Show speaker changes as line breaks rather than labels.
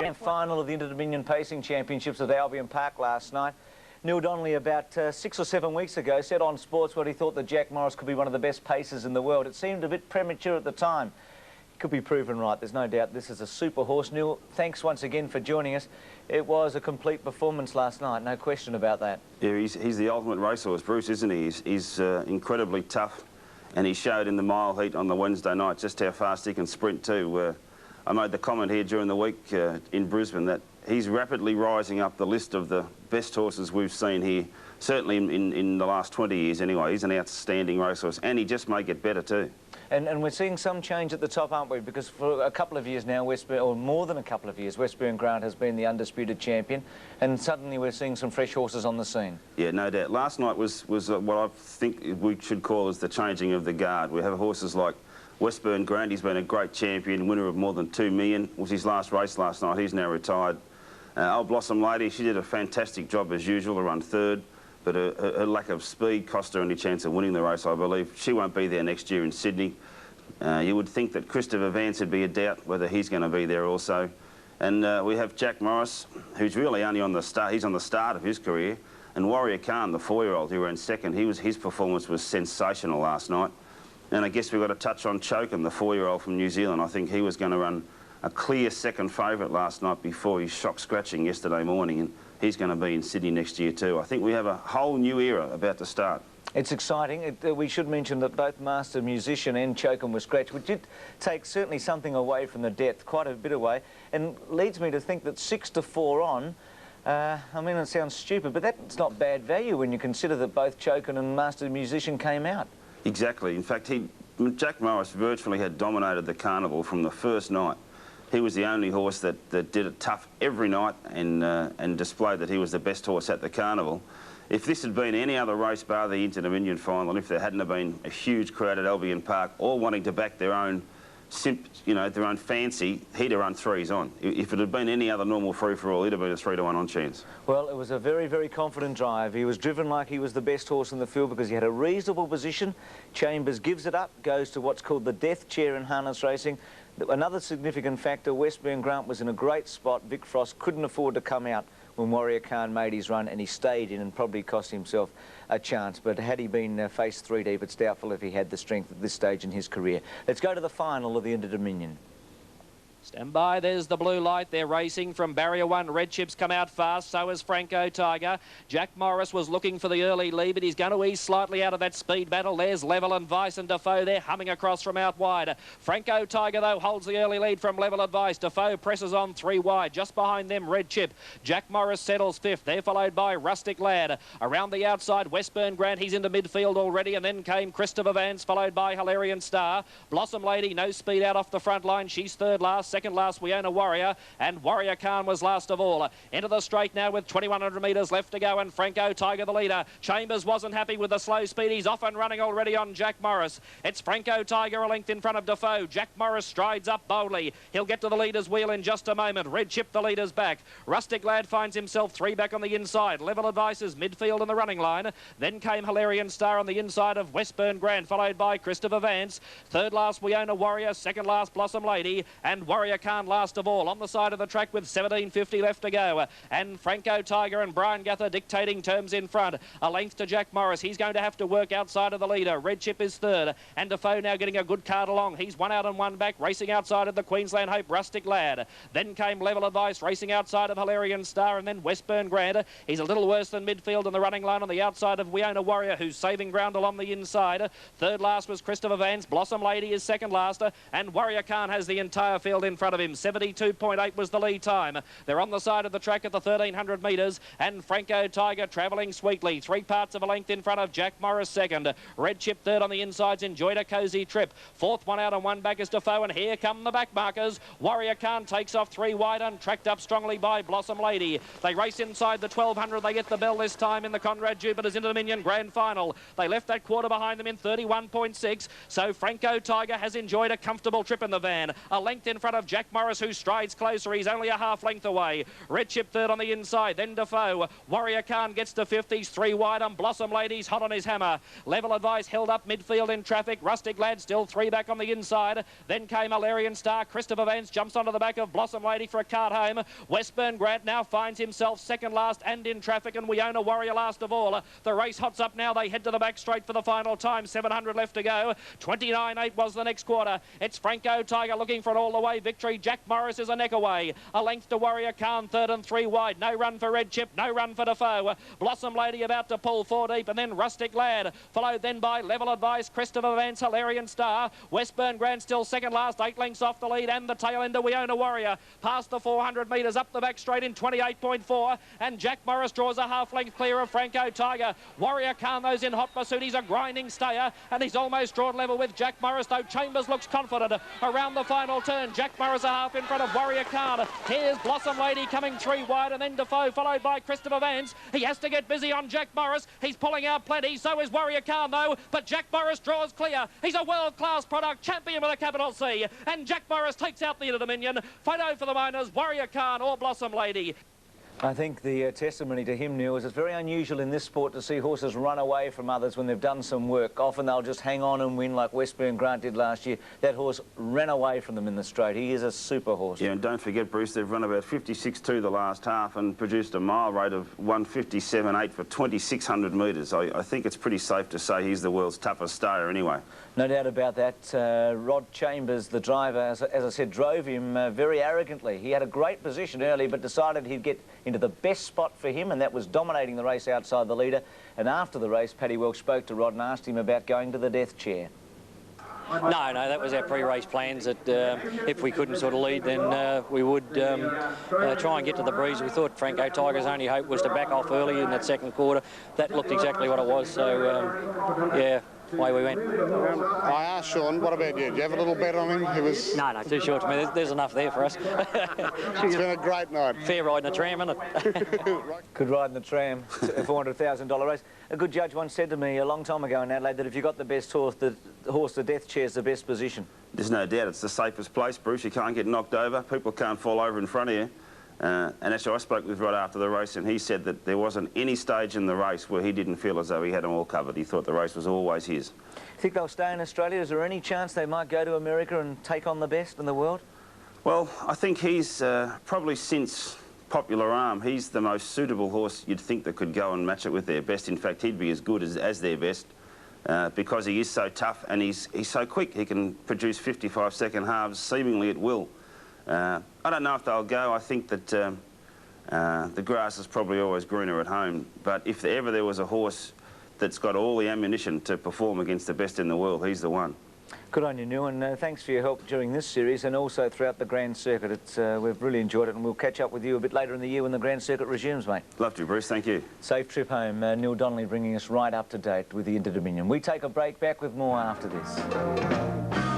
Grand final of the Interdominion Pacing Championships at Albion Park last night. Neil Donnelly, about 6 or 7 weeks ago, said on Sportsworld he thought that Jack Morris could be one of the best pacers in the world. It seemed a bit premature at the time. Could be proven right. There's no doubt this is a super horse. Neil, thanks once again for joining us. It was a complete performance last night, no question about that.
Yeah, he's the ultimate racehorse, Bruce, isn't he? He's incredibly tough, and he showed in the mile heat on the Wednesday night just how fast he can sprint too. I made the comment here during the week in Brisbane that he's rapidly rising up the list of the best horses we've seen here, certainly in the last 20 years anyway. He's an outstanding racehorse, and he just may get better too.
And we're seeing some change at the top, aren't we? Because for a couple of years now, or more than a couple of years, Westbury and Grant has been the undisputed champion, and suddenly we're seeing some fresh horses on the scene. Yeah,
no doubt. Last night was what I think we should call as the changing of the guard. We have horses like Westburn Grant. He's been a great champion, winner of more than $2 million. It was his last race last night. He's now retired. Old Blossom Lady, she did a fantastic job as usual to run third, but her lack of speed cost her any chance of winning the race, I believe. She won't be there next year in Sydney. You would think that Christopher Vance would be a doubt whether he's going to be there also. And we have Jack Morris, who's really only on the start. He's on the start of his career. And Warrior Khan, the 4-year-old who ran second, his performance was sensational last night. And I guess we've got to touch on Chokin, the 4-year-old from New Zealand. I think he was going to run a clear second favourite last night before his shock scratching yesterday morning, and he's going to be in Sydney next year too. I think we have a whole new era about to start.
It's exciting. We should mention that both Master Musician and Chokin were scratched, which did take certainly something away from the depth, quite a bit away, and leads me to think that 6 to 4 on, I mean, it sounds stupid, but that's not bad value when you consider that both Chokin and Master Musician came out.
Exactly. In fact, Jack Morris virtually had dominated the carnival from the first night. He was the only horse that did it tough every night and displayed that he was the best horse at the carnival. If this had been any other race bar the Interdominion final, and if there hadn't been a huge crowd at Albion Park, all wanting to back their own, their own fancy, he'd have run 3s on. If it had been any other normal free-for-all, he'd have been a 3 to 1 on chance.
Well, it was a very, very confident drive. He was driven like he was the best horse in the field because he had a reasonable position. Chambers gives it up, goes to what's called the death chair in harness racing. Another significant factor, Westbury and Grant was in a great spot. Vic Frost couldn't afford to come out when Warrior Khan made his run, and he stayed in and probably cost himself a chance. But had he been faced 3 deep, it's doubtful if he had the strength at this stage in his career. Let's go to the final of the Interdominion.
Stand by, there's the blue light. They're racing from barrier 1. Red Chip's come out fast, so is Franco Tiger. Jack Morris was looking for the early lead, but he's going to ease slightly out of that speed battle. There's Level Advice and Defoe there humming across from out wide. Franco Tiger, though, holds the early lead from Level Advice. Defoe presses on 3 wide. Just behind them, Red Chip. Jack Morris settles 5th. They're followed by Rustic Lad. Around the outside, Westburn Grant, he's into midfield already, and then came Christopher Vance, followed by Hilarion Star. Blossom Lady, no speed out off the front line. She's 3rd last. 2nd last, we own a Warrior, and Warrior Khan was last of all. Into the straight now with 2,100 metres left to go, and Franco Tiger the leader. Chambers wasn't happy with the slow speed. He's off and running already on Jack Morris. It's Franco Tiger a length in front of Defoe. Jack Morris strides up boldly. He'll get to the leader's wheel in just a moment. Red Chip the leader's back. Rustic Lad finds himself 3 back on the inside. Level Advice is midfield in the running line. Then came Hilarion Star on the inside of Westburn Grant, followed by Christopher Vance. 3rd last, we own a Warrior. 2nd last, Blossom Lady, and Warrior Khan last of all on the side of the track with 17.50 left to go. And Franco Tiger and Brian Gather dictating terms in front. A length to Jack Morris. He's going to have to work outside of the leader. Red Chip is 3rd, and Defoe now getting a good card along. He's 1 out and 1 back, racing outside of the Queensland Hope Rustic Lad. Then came Level Advice, racing outside of Hilarion Star, and then Westburn Grant. He's a little worse than midfield in the running line on the outside of We Own a Warrior, who's saving ground along the inside. 3rd last was Christopher Vance. Blossom Lady is 2nd last, and Warrior Khan has the entire field in front of him. 72.8 was the lead time. They're on the side of the track at the 1,300 metres, and Franco Tiger travelling sweetly. 3 parts of a length in front of Jack Morris 2nd. Red Chip 3rd on the insides, enjoyed a cosy trip. 4th, 1 out and 1 back is Defoe, and here come the back markers. Warrior Khan takes off 3 wide and tracked up strongly by Blossom Lady. They race inside the 1,200. They get the bell this time in the Conrad Jupiter's Interdominion Grand Final. They left that quarter behind them in 31.6, so Franco Tiger has enjoyed a comfortable trip in the van. A length in front of of Jack Morris, who strides closer. He's only a half length away. Red Chip third on the inside, then Defoe. Warrior Khan gets to 50s, 3 wide on Blossom Lady's hot on his hammer. Level Advice held up midfield in traffic. Rustic Lad still 3 back on the inside. Then came Alarian Star. Christopher Vance jumps onto the back of Blossom Lady for a cart home. Westburn Grant now finds himself second last and in traffic, and we own a Warrior last of all. The race hots up now. They head to the back straight for the final time. 700 left to go. 29.8 was the next quarter. It's Franco Tiger looking for an all-the-way victory. Jack Morris is a neck away. A length to Warrior Khan, third and 3 wide. No run for Red Chip, no run for Defoe. Blossom Lady about to pull 4 deep, and then Rustic Lad, followed then by Level Advice, Christopher Vance, Hilarion Star. Westburn Grant still second last, 8 lengths off the lead, and the tail ender We Own a Warrior. Past the 400 metres, up the back straight in 28.4, and Jack Morris draws a half length clear of Franco Tiger. Warrior Khan, those in hot pursuit. He's a grinding stayer, and he's almost drawn level with Jack Morris, though Chambers looks confident. Around the final turn, Jack Morris a half in front of Warrior Khan. Here's Blossom Lady coming 3 wide, and then Defoe followed by Christopher Vance. He has to get busy on Jack Morris. He's pulling out plenty, so is Warrior Khan though, but Jack Morris draws clear. He's a world-class product, champion with a capital C, and Jack Morris takes out the Interdominion. Photo for the miners, Warrior Khan or Blossom Lady.
I think the testimony to him, Neil, is it's very unusual in this sport to see horses run away from others when they've done some work. Often they'll just hang on and win like Westburn Grant did last year. That horse ran away from them in the straight. He is a super horse.
Yeah, and don't forget, Bruce, they've run about 56.2 the last half and produced a mile rate of 157.8 for 2,600 metres. I think it's pretty safe to say he's the world's toughest stayer anyway.
No doubt about that. Rod Chambers, the driver, as I said, drove him very arrogantly. He had a great position early, but decided he'd get into the best spot for him, and that was dominating the race outside the leader. And after the race, Paddy Welch spoke to Rod and asked him about going to the death chair.
No, that was our pre-race plans, that if we couldn't sort of lead, then we would try and get to the breeze. We thought Franco Tiger's only hope was to back off early in that second quarter. That looked exactly what it was, so yeah, away we went.
I asked Sean, what about you? Did you have a little bet on him? It was...
No, too short to me. There's enough there for us.
It's been a great night.
Fair ride in a tram, isn't it?
Could ride in the tram, a $400,000 race. A good judge once said to me a long time ago in Adelaide that if you got the best horse, the death chair is the best position.
There's no doubt it's the safest place, Bruce. You can't get knocked over. People can't fall over in front of you. And actually, I spoke with Rod after the race, and he said that there wasn't any stage in the race where he didn't feel as though he had them all covered. He thought the race was always his.
Think they'll stay in Australia? Is there any chance they might go to America and take on the best in the world?
Well, I think he's probably since Popular Arm, he's the most suitable horse you'd think that could go and match it with their best. In fact, he'd be as good as their best because he is so tough and he's so quick. He can produce 55-second halves seemingly at will. I don't know if they'll go. I think that the grass is probably always greener at home. But if ever there was a horse that's got all the ammunition to perform against the best in the world, he's the one.
Good on you, Neil, and thanks for your help during this series and also throughout the Grand Circuit. We've really enjoyed it, and we'll catch up with you a bit later in the year when the Grand Circuit resumes, mate.
Love to, Bruce. Thank you.
Safe trip home. Neil Donnelly bringing us right up to date with the Interdominion. We take a break, back with more after this.